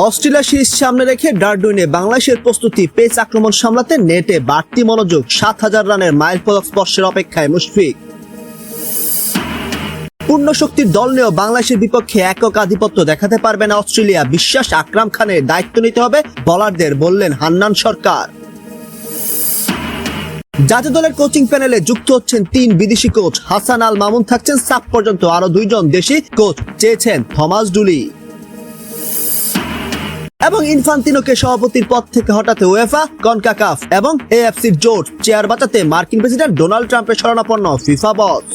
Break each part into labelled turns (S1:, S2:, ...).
S1: Australia series সামনে রেখে ডারডুইনে বাংলাদেশের প্রস্তুতি, পেস আক্রমণ সামলাতে নেটে বাড়তি মনোযোগ, ৭,০০০ রানের মাইলফলক স্পর্শের অপেক্ষায় মুশফিক। পূর্ণ শক্তির দল নিয়েও বাংলাদেশের বিপক্ষে একক আধিপত্য দেখাতে পারবে না অস্ট্রেলিয়া, বিশ্বাস আকরাম খানের দায়িত্ব নিতে হবে বোলারদের, বললেন হান্নান সরকার। জাতীয় দলের কোচিং প্যানেলে যুক্ত হচ্ছেন ৩ বিদেশি কোচ, হাসান আল মামুন থাকছেন সাফ পর্যন্ত, আরো ২ জন দেশি কোচ চেয়েছেন থমাস ডুলি। এবং ইনফান্তিনোকে সভাপতির পদ থেকে হটাতে উয়েফা, কনকাকাফ এবং এএফসির জোট চেয়ার বাঁচাতে মার্কিন প্রেসিডেন্ট ডোনাল্ড ট্রাম্পের শরণাপন্ন ফিফা বস।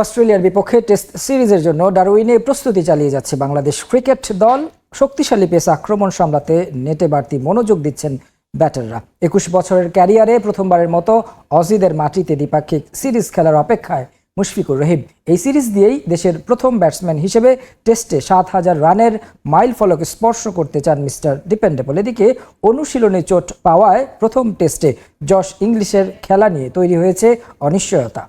S2: অস্ট্রেলিয়ার বিপক্ষে টেস্ট সিরিজের জন্য ডারউইনে প্রস্তুতি চালিয়ে যাচ্ছে বাংলাদেশ ক্রিকেট দল। শক্তিশালী পেস আক্রমণ সামলাতে নেটে বাড়তি মনোযোগ দিচ্ছেন ব্যাটাররা। ২১ বছরের ক্যারিয়ারে প্রথমবারের মতো অজিদের মাটিতে দ্বিপাক্ষিক সিরিজ খেলার অপেক্ষায় মুশফিকুর রহিম। এই সিরিজ দিয়েই দেশের প্রথম ব্যাটসম্যান হিসেবে টেস্টে ৭,০০০ রানের মাইল ফলক স্পর্শ করতে চান মিস্টার ডিপেন্ডেবল। এদিকে অনুশীলনে চোট পাওয়ায় প্রথম টেস্টে জশ ইংলিশের খেলা নিয়ে তৈরি হয়েছে অনিশ্চয়তা।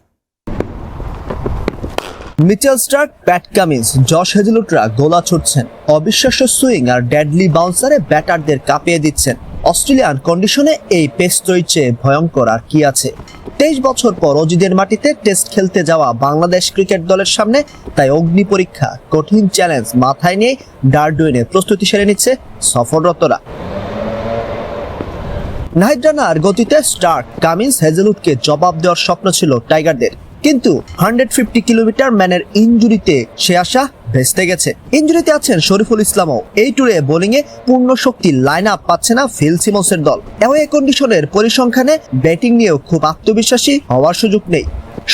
S1: Mitchell Starc, Pat Cummins, Josh হেজেলউডরা গোলা ছুটছেন, অবিশ্বাস্য সুইং আর ডেডলি বাউন্সারে ব্যাটারদের কাঁপিয়ে দিচ্ছেন। অস্ট্রেলিয়ান কন্ডিশনে এই পেস চেয়ে ভয়ঙ্কর আর কি আছে। ২৩ বছর পর অজিদের মাটিতে টেস্ট খেলতে যাওয়া বাংলাদেশ ক্রিকেট দলের সামনে তাই অগ্নি পরীক্ষা, কঠিন চ্যালেঞ্জ মাথায় নিয়ে ডারডুইনে প্রস্তুতি সেরে নিচ্ছে সফররতরা। নাহিদ রানার গতিতে স্টার্ক, কামিন্স, হেজেলউডকে জবাব দেওয়ার স্বপ্ন ছিল টাইগারদের, কিন্তু 150 কিলোমিটার ম্যানের ইনজুরিতে সে আশা ভেস্তে গেছে। ইনজুরিতে আছেন শরীফুল ইসলামও। এই টুরে বোলিংয়ে পূর্ণ শক্তি লাইন আপ পাচ্ছে না ফিল সিমন্সের দল। অ্যাওয়ে কন্ডিশনের পরিসংখ্যানে ব্যাটিং নিয়েও খুব আত্মবিশ্বাসী হওয়ার সুযোগ নেই।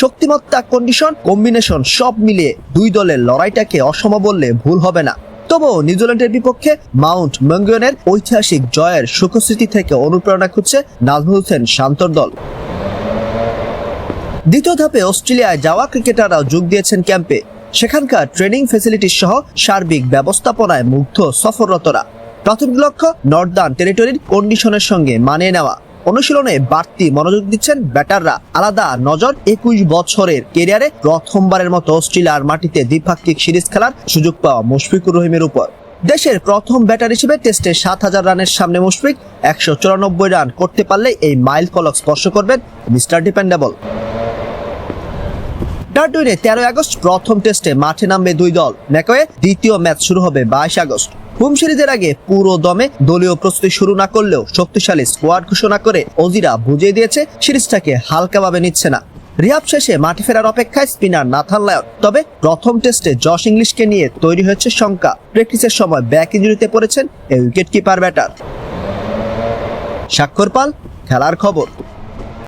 S1: শক্তিমত্তা, কন্ডিশন, কম্বিনেশন সব মিলিয়ে দুই দলের লড়াইটাকে অসম বললে ভুল হবে না। তবুও নিউজিল্যান্ডের বিপক্ষে মাউন্ট ম্যাঙ্গুয়েনের ঐতিহাসিক জয়ের সুখস্মৃতি থেকে অনুপ্রেরণা খুঁজছে নাজমুল হোসেন শান্তর দল। দ্বিতীয় ধাপে অস্ট্রেলিয়ায় যাওয়া ক্রিকেটাররাও যোগ দিয়েছেন ক্যাম্পে। সেখানকার ট্রেনিং ফ্যাসিলিটি সহ সার্বিক ব্যবস্থাপনায় মুগ্ধ সফররতরা। প্রাথমিক লক্ষ্য নর্দার্ন টেরিটরির কন্ডিশনের সঙ্গে মানিয়ে নেওয়া। অনুশীলনে বাড়তি মনোযোগ দিচ্ছেন ব্যাটাররা। আলাদা নজর ২১ বছরের ক্যারিয়ারে প্রথমবারের মতো অস্ট্রেলিয়ার মাটিতে দ্বিপাক্ষিক সিরিজ খেলার সুযোগ পাওয়া মুশফিকুর রহিমের উপর। দেশের প্রথম ব্যাটার হিসেবে টেস্টে ৭,০০০ রানের সামনে মুশফিক ১৯৪ রান করতে পারলে এই মাইল ফলক স্পর্শ করবেন মিস্টার ডিপেন্ডেবল। ডারডুইনে ১৩ আগস্ট প্রথম টেস্টে মাঠে নামবে দুই দল। ম্যাকওয়ে দ্বিতীয় ম্যাচ শুরু হবে ২২ আগস্ট। হোম সিরিজের আগে পুরো দমে দলীয় প্রস্তুতি শুরু না করলেও শক্তিশালী স্কোয়াড ঘোষণা করে অজিরা বুঝিয়ে দিয়েছে সিরিজটাকে হালকাভাবে নিচ্ছে না। রিহাব শেষে মাঠে ফেরার অপেক্ষায় স্পিনার নাথান লায়ন। তবে প্রথম টেস্টে জশ ইংলিশকে নিয়ে তৈরি হয়েছে শঙ্কা। প্র্যাকটিসের সময় ব্যাক ইঞ্জুরিতে পড়েছেন এই উইকেট কিপার ব্যাটার। স্বাক্ষর পাল, খেলার খবর।